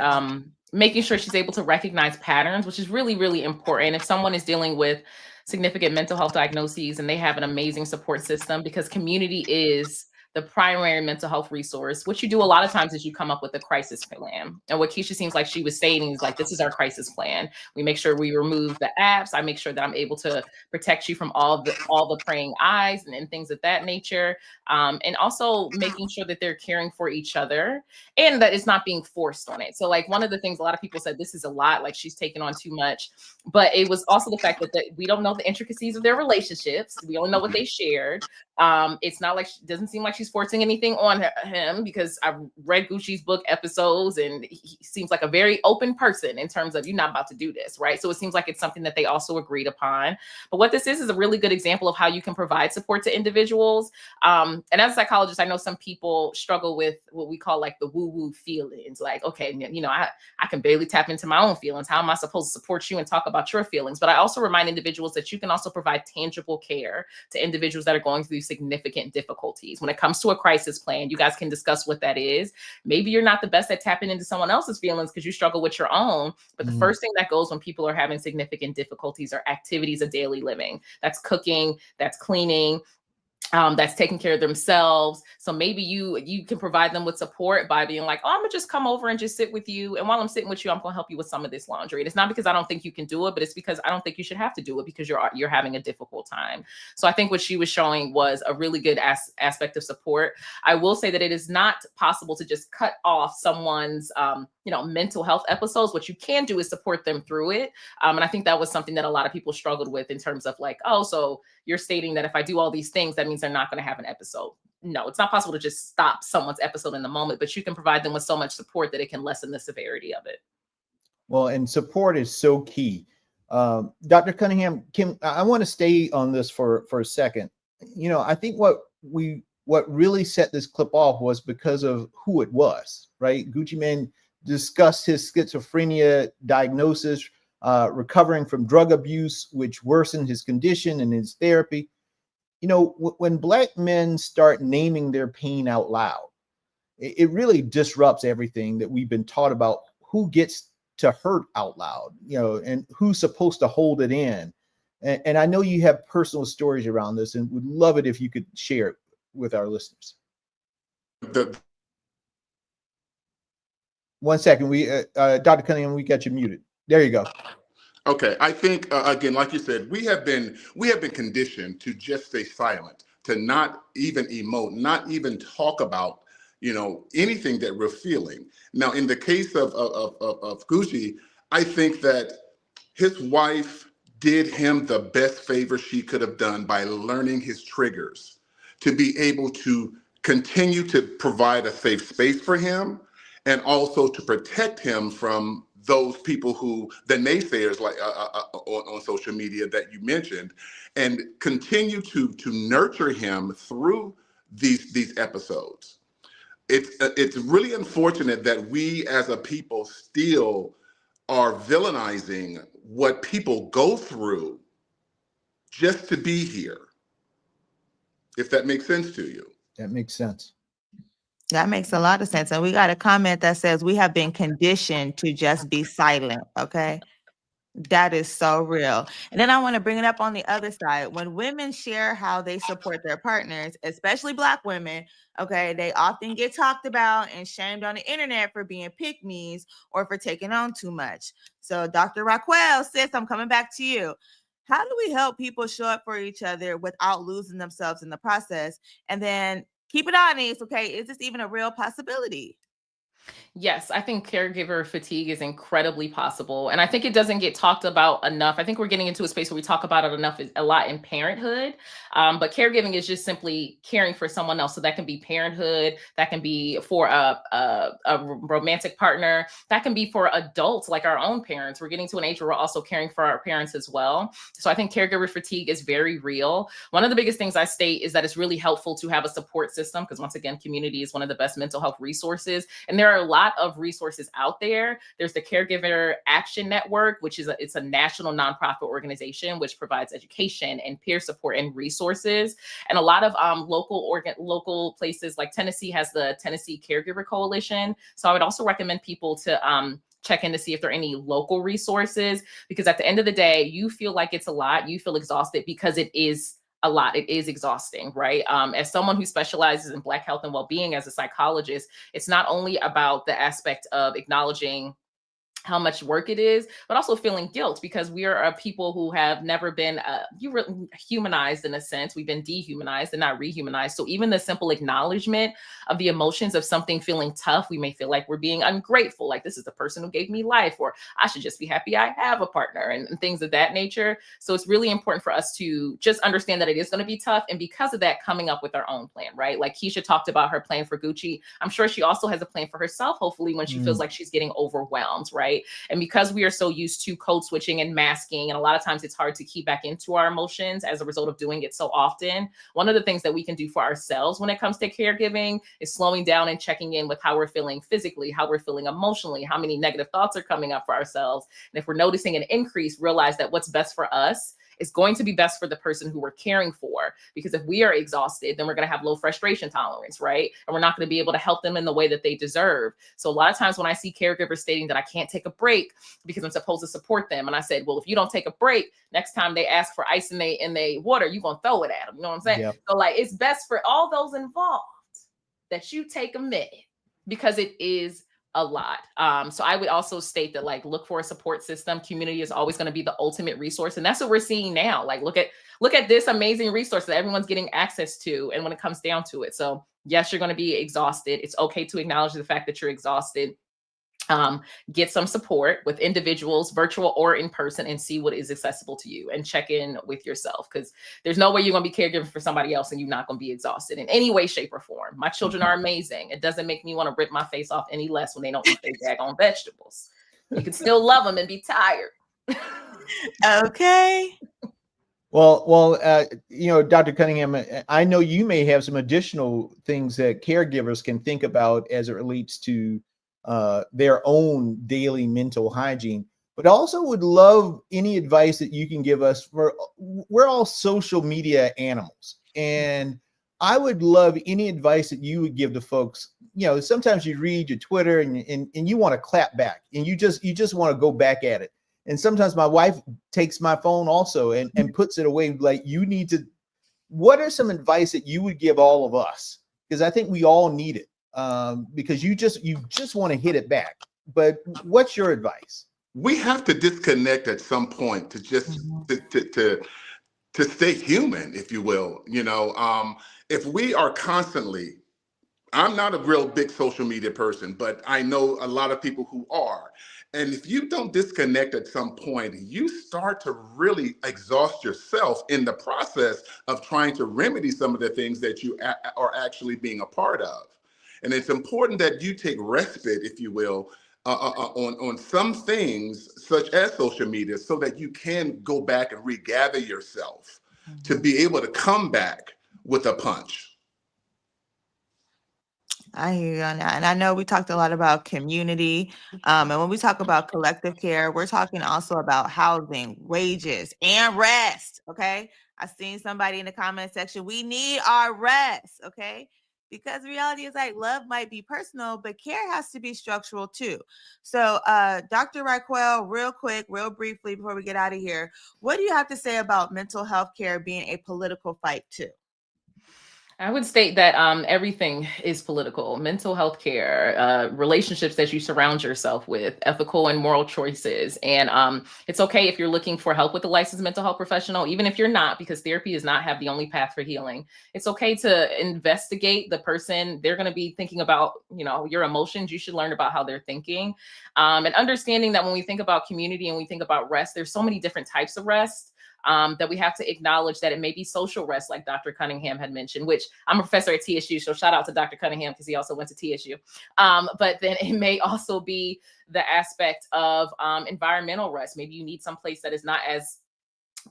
making sure she's able to recognize patterns, which is really, really important. If someone is dealing with significant mental health diagnoses and they have an amazing support system, because community is the primary mental health resource. What you do a lot of times is you come up with a crisis plan. And what Keyshia seems like she was stating is like, this is our crisis plan. We make sure we remove the apps. I make sure that I'm able to protect you from all the praying eyes and things of that nature. And also making sure that they're caring for each other and that it's not being forced on it. So like one of the things a lot of people said, this is a lot, like she's taking on too much, but it was also the fact that we don't know the intricacies of their relationships. We only know what they shared. It's not like, doesn't seem like she's forcing anything on him, because I've read Gucci's book episodes and he seems like a very open person in terms of, you're not about to do this, right? So it seems like it's something that they also agreed upon. But what this is a really good example of how you can provide support to individuals. And as a psychologist, I know some people struggle with what we call like the woo-woo feelings. Like, okay, you know, I can barely tap into my own feelings. How am I supposed to support you and talk about your feelings? But I also remind individuals that you can also provide tangible care to individuals that are going through significant difficulties. When it comes to a crisis plan, you guys can discuss what that is. Maybe you're not the best at tapping into someone else's feelings because you struggle with your own. But the first thing that goes when people are having significant difficulties are activities of daily living. That's cooking, that's cleaning, that's taking care of themselves. So maybe you can provide them with support by being like, oh, I'm gonna just come over and just sit with you. And while I'm sitting with you, I'm gonna help you with some of this laundry. And it's not because I don't think you can do it, but it's because I don't think you should have to do it because you're having a difficult time. So I think what she was showing was a really good aspect of support. I will say that it is not possible to just cut off someone's mental health episodes. What you can do is support them through it. And I think that was something that a lot of people struggled with in terms of like, oh, so you're stating that if I do all these things, that means they're not going to have an episode. No, it's not possible to just stop someone's episode in the moment, but you can provide them with so much support that it can lessen the severity of it. Well, and support is so key. Dr. Cunningham, Kim, I want to stay on this for a second. You know, I think what really set this clip off was because of who it was, right? Gucci Mane discussed his schizophrenia diagnosis, recovering from drug abuse, which worsened his condition and his therapy. You know, when Black men start naming their pain out loud, it really disrupts everything that we've been taught about who gets to hurt out loud, you know, and who's supposed to hold it in. And I know you have personal stories around this and would love it if you could share it with our listeners. One second, Dr. Cunningham, we got you muted. There you go. Okay, I think again, like you said, we have been conditioned to just stay silent, to not even emote, not even talk about, you know, anything that we're feeling. Now, in the case of Gucci, I think that his wife did him the best favor she could have done by learning his triggers, to be able to continue to provide a safe space for him and also to protect him from those people who, the naysayers like on social media that you mentioned, and continue to nurture him through these episodes. It's really unfortunate that we as a people still are villainizing what people go through just to be here. If that makes sense to you. That makes sense. That makes a lot of sense. And we got a comment that says we have been conditioned to just be silent. Okay. That is so real. And then I want to bring it up on the other side. When women share how they support their partners, especially Black women, okay, they often get talked about and shamed on the internet for being pick-me's or for taking on too much. So Dr. Raquel, sis, I'm coming back to you. How do we help people show up for each other without losing themselves in the process? And then keep it honest, okay, is this even a real possibility? Yes, I think caregiver fatigue is incredibly possible. And I think it doesn't get talked about enough. I think we're getting into a space where we talk about it enough a lot in parenthood. But caregiving is just simply caring for someone else. So that can be parenthood, that can be for a romantic partner, that can be for adults like our own parents. We're getting to an age where we're also caring for our parents as well. So I think caregiver fatigue is very real. One of the biggest things I state is that it's really helpful to have a support system, because once again, community is one of the best mental health resources. And there are a lot of resources out there. There's the Caregiver Action Network, which is it's a national nonprofit organization which provides education and peer support and resources. And a lot of local places like Tennessee has the Tennessee Caregiver Coalition. So I would also recommend people to check in to see if there are any local resources, because at the end of the day, you feel like it's a lot, you feel exhausted because it is a lot. It is exhausting, right? As someone who specializes in Black health and well-being as a psychologist, it's not only about the aspect of acknowledging how much work it is, but also feeling guilt, because we are a people who have never been humanized in a sense. We've been dehumanized and not rehumanized. So even the simple acknowledgement of the emotions of something feeling tough, we may feel like we're being ungrateful, like this is the person who gave me life, or I should just be happy I have a partner, and things of that nature. So it's really important for us to just understand that it is going to be tough. And because of that, coming up with our own plan, right? Like Keyshia talked about her plan for Gucci. I'm sure she also has a plan for herself, hopefully, when she feels like she's getting overwhelmed, right? And because we are so used to code switching and masking, and a lot of times it's hard to key back into our emotions as a result of doing it so often, one of the things that we can do for ourselves when it comes to caregiving is slowing down and checking in with how we're feeling physically, how we're feeling emotionally, how many negative thoughts are coming up for ourselves. And if we're noticing an increase, realize that what's best for us is going to be best for the person who we're caring for. Because if we are exhausted, then we're going to have low frustration tolerance, right? And we're not going to be able to help them in the way that they deserve. So a lot of times when I see caregivers stating that I can't take a break because I'm supposed to support them, and I said, well, if you don't take a break, next time they ask for ice in they water, you're going to throw it at them. You know what I'm saying? Yep. So like, it's best for all those involved that you take a minute, because it is a lot. So I would also state that, like, look for a support system. Community is always going to be the ultimate resource. And that's what we're seeing now. Like, look at this amazing resource that everyone's getting access to. And when it comes down to it, so yes, you're going to be exhausted. It's okay to acknowledge the fact that you're exhausted. Get some support with individuals, virtual or in person, and see what is accessible to you, and check in with yourself, because there's no way you're going to be caregiving for somebody else and you're not going to be exhausted in any way, shape, or form. My children are amazing. It doesn't make me want to rip my face off any less when they don't eat their daggone vegetables. You can still love them and be tired. Okay. Well, Dr. Cunningham, I know you may have some additional things that caregivers can think about as it relates to their own daily mental hygiene, but also would love any advice that you can give us. For we're all social media animals, and I would love any advice that you would give to folks. Sometimes you read your Twitter and you want to clap back, and you just want to go back at it. And sometimes my wife takes my phone also and puts it away. Like, you need to, what are some advice that you would give all of us? Because I think we all need it. Because you just want to hit it back. But what's your advice? We have to disconnect at some point to just to stay human, if you will. If we are constantly, I'm not a real big social media person, but I know a lot of people who are. And if you don't disconnect at some point, you start to really exhaust yourself in the process of trying to remedy some of the things that you are actually being a part of. And it's important that you take respite, if you will, on some things such as social media, so that you can go back and regather yourself to be able to come back with a punch. I hear you on that. And I know we talked a lot about community. And when we talk about collective care, we're talking also about housing, wages, and rest. Okay. I've seen somebody in the comment section. We need our rest. Okay. Because reality is, like, love might be personal, but care has to be structural too. So Dr. Raquel, real quick, real briefly, before we get out of here, what do you have to say about mental health care being a political fight too? I would state that everything is political. Mental health care, relationships that you surround yourself with, ethical and moral choices. And it's okay if you're looking for help with a licensed mental health professional, even if you're not, because therapy does not have the only path for healing. It's okay to investigate the person. They're going to be thinking about, your emotions. You should learn about how they're thinking. And understanding that when we think about community and we think about rest, there's so many different types of rest. That we have to acknowledge that it may be social rest, like Dr. Cunningham had mentioned, which I'm a professor at TSU, so shout out to Dr. Cunningham because he also went to TSU. But then it may also be the aspect of environmental rest. Maybe you need some place that is not as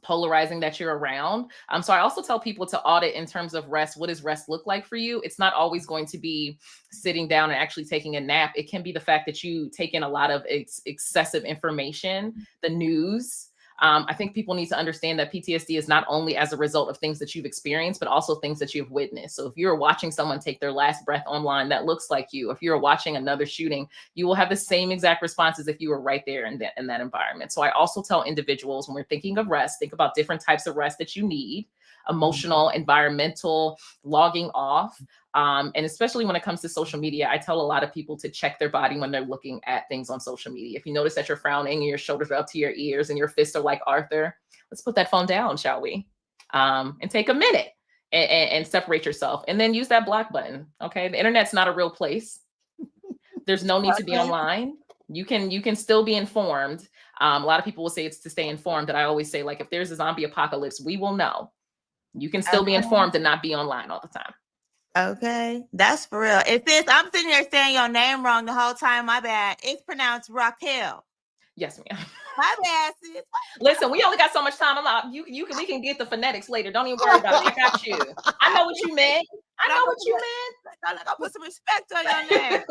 polarizing that you're around. So I also tell people to audit in terms of rest. What does rest look like for you? It's not always going to be sitting down and actually taking a nap. It can be the fact that you take in a lot of excessive information, the news. I think people need to understand that PTSD is not only as a result of things that you've experienced, but also things that you've witnessed. So if you're watching someone take their last breath online that looks like you, if you're watching another shooting, you will have the same exact responses if you were right there in that environment. So I also tell individuals when we're thinking of rest, think about different types of rest that you need: emotional, environmental, logging off. And especially when it comes to social media, I tell a lot of people to check their body when they're looking at things on social media. If you notice that you're frowning and your shoulders are up to your ears and your fists are like Arthur, let's put that phone down, shall we? And take a minute and separate yourself, and then use that block button. Okay. The internet's not a real place. There's no need to be online. You can still be informed. A lot of people will say it's to stay informed. And I always say, like, if there's a zombie apocalypse, we will know. You can still be informed and not be online all the time. Okay, that's for real. If this, I'm sitting here saying your name wrong the whole time. My bad. It's pronounced Raquel. Yes, ma'am. My bad, sis. Listen, we only got so much time. We can get the phonetics later. Don't even worry about it. I got you. I know what you meant. I know what you meant. I gotta put some respect on your name.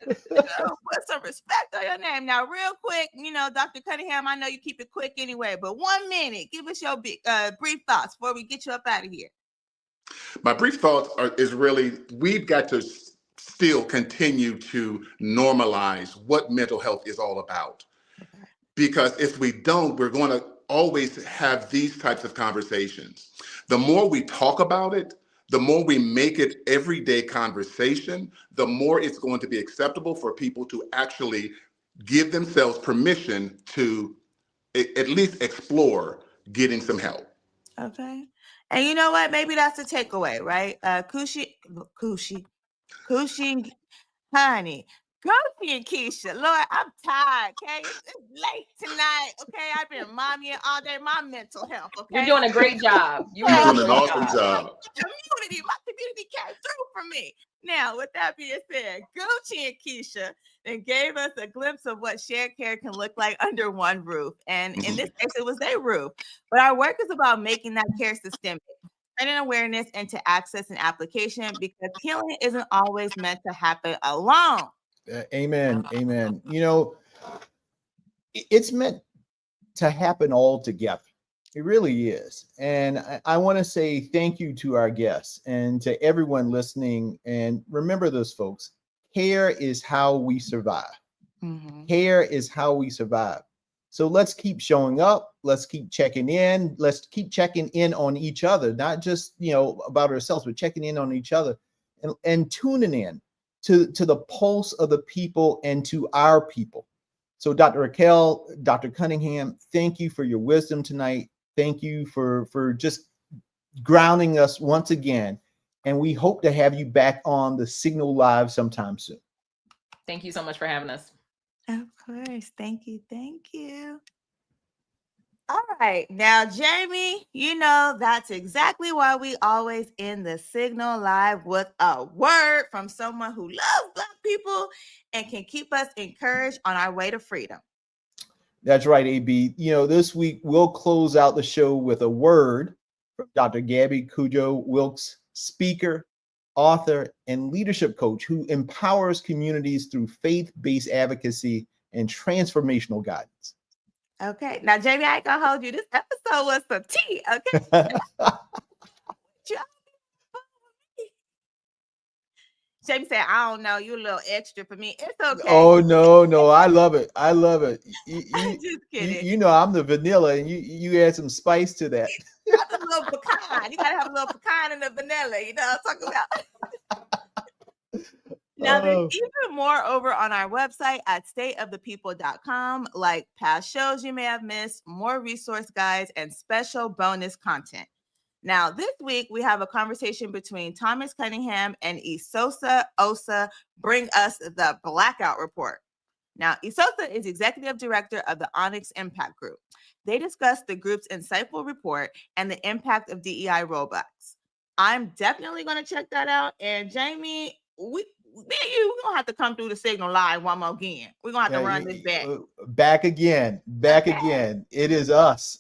Put some respect on your name. Now, real quick, Dr. Cunningham, I know you keep it quick anyway, but 1 minute, give us your brief thoughts before we get you up out of here. My brief thoughts is really, we've got to still continue to normalize what mental health is all about. Because if we don't, we're going to always have these types of conversations. The more we talk about it, the more we make it everyday conversation, the more it's going to be acceptable for people to actually give themselves permission to at least explore getting some help. Okay. And you know what? Maybe that's the takeaway, right? Kushi, honey, Gabby and Keyshia. Lord, I'm tired, okay? It's late tonight, okay? I've been mommying all day. My mental health, okay? You're doing a great job. You're doing an awesome job. My community came through for me. Now, with that being said, Gucci and Keyshia then gave us a glimpse of what shared care can look like under one roof. And in this case, it was their roof. But our work is about making that care systemic, turning awareness into access and application, because healing isn't always meant to happen alone. Amen. Amen. It's meant to happen all together. It really is. And I want to say thank you to our guests and to everyone listening. And remember this, folks, care is how we survive. Mm-hmm. Care is how we survive. So let's keep showing up. Let's keep checking in. Let's keep checking in on each other, not just, about ourselves, but checking in on each other and tuning in to the pulse of the people and to our people. So Dr. Raquel, Dr. Cunningham, thank you for your wisdom tonight. Thank you for just grounding us once again. And we hope to have you back on the Signal Live sometime soon. Thank you so much for having us. Of course. Thank you. Thank you. All right. Now, Jamie, that's exactly why we always end the Signal Live with a word from someone who loves Black people and can keep us encouraged on our way to freedom. That's right, AB. This week we'll close out the show with a word from Dr. Gabby Kujo, Wilkes, speaker, author, and leadership coach who empowers communities through faith-based advocacy and transformational guidance. Okay. Now, Jamie, I ain't gonna hold you. This episode was some tea, okay? Jamie said, I don't know, you a little extra for me. It's okay. Oh, no. I love it. I'm just kidding. I'm the vanilla and you add some spice to that. That's a little pecan. You gotta have a little pecan in the vanilla. You know what I'm talking about? Now, there's even more over on our website at stateofthepeople.com, like past shows you may have missed, more resource guides, and special bonus content. Now, this week, we have a conversation between Thomas Cunningham and Isosa Osa bring us the Blackout Report. Now, Isosa is executive director of the Onyx Impact Group. They discuss the group's insightful report and the impact of DEI rollbacks. I'm definitely going to check that out. And Jamie, we're going to have to come through the Signal Live one more again. We're going to have to run this back. Back again. It is us.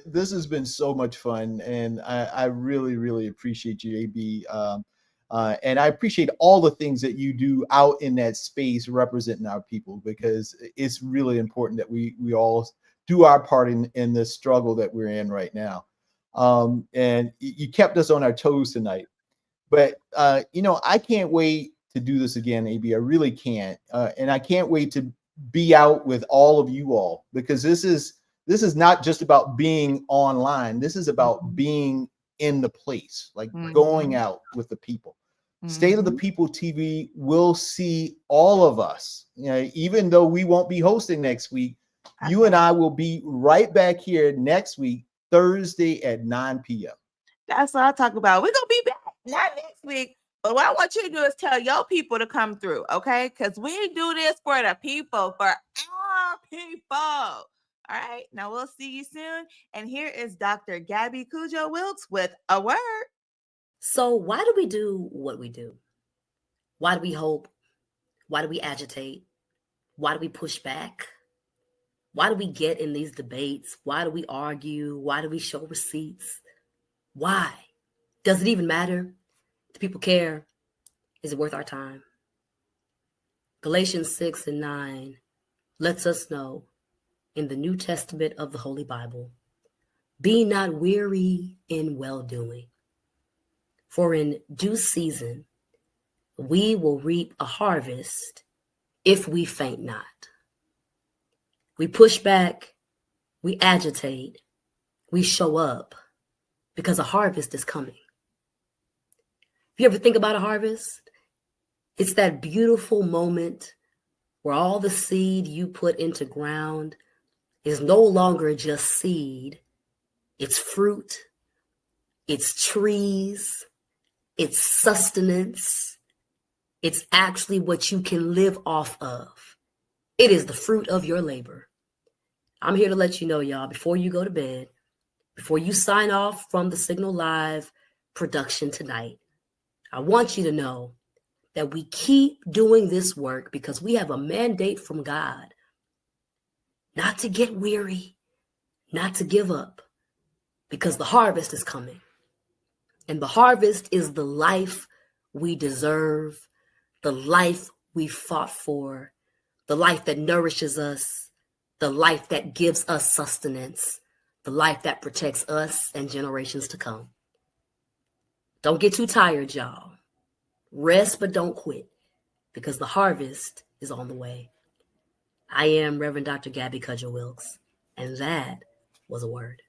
This has been so much fun, and I really, really appreciate you, AB. And I appreciate all the things that you do out in that space representing our people, because it's really important that we all do our part in this struggle that we're in right now. And you kept us on our toes tonight. But, I can't wait to do this again, AB. I really can't. And I can't wait to be out with all of you all, because this is not just about being online. This is about being in the place, like going out with the people. State of the People TV will see all of us. Even though we won't be hosting next week, you and I will be right back here next week, Thursday at 9 p.m. That's what I talk about. We're going to be back, not next week. But what I want you to do is tell your people to come through, okay? Because we do this for the people, for our people. All right. Now we'll see you soon. And here is Dr. Gabby Kujo Wilkes with a word. So why do we do what we do? Why do we hope? Why do we agitate? Why do we push back? Why do we get in these debates? Why do we argue? Why do we show receipts? Why? Does it even matter? Do people care? Is it worth our time? Galatians 6:9 lets us know in the New Testament of the Holy Bible, be not weary in well-doing, for in due season we will reap a harvest if we faint not. We push back, we agitate, we show up because a harvest is coming. If you ever think about a harvest, it's that beautiful moment where all the seed you put into ground is no longer just seed. It's fruit, it's trees, it's sustenance. It's actually what you can live off of. It is the fruit of your labor. I'm here to let you know, y'all, before you go to bed, before you sign off from the Signal Live production tonight, I want you to know that we keep doing this work because we have a mandate from God not to get weary, not to give up, because the harvest is coming. And the harvest is the life we deserve, the life we fought for, the life that nourishes us, the life that gives us sustenance, the life that protects us and generations to come. Don't get too tired, y'all. Rest, but don't quit, because the harvest is on the way. I am Reverend Dr. Gabby Kujo Wilkes, and that was a word.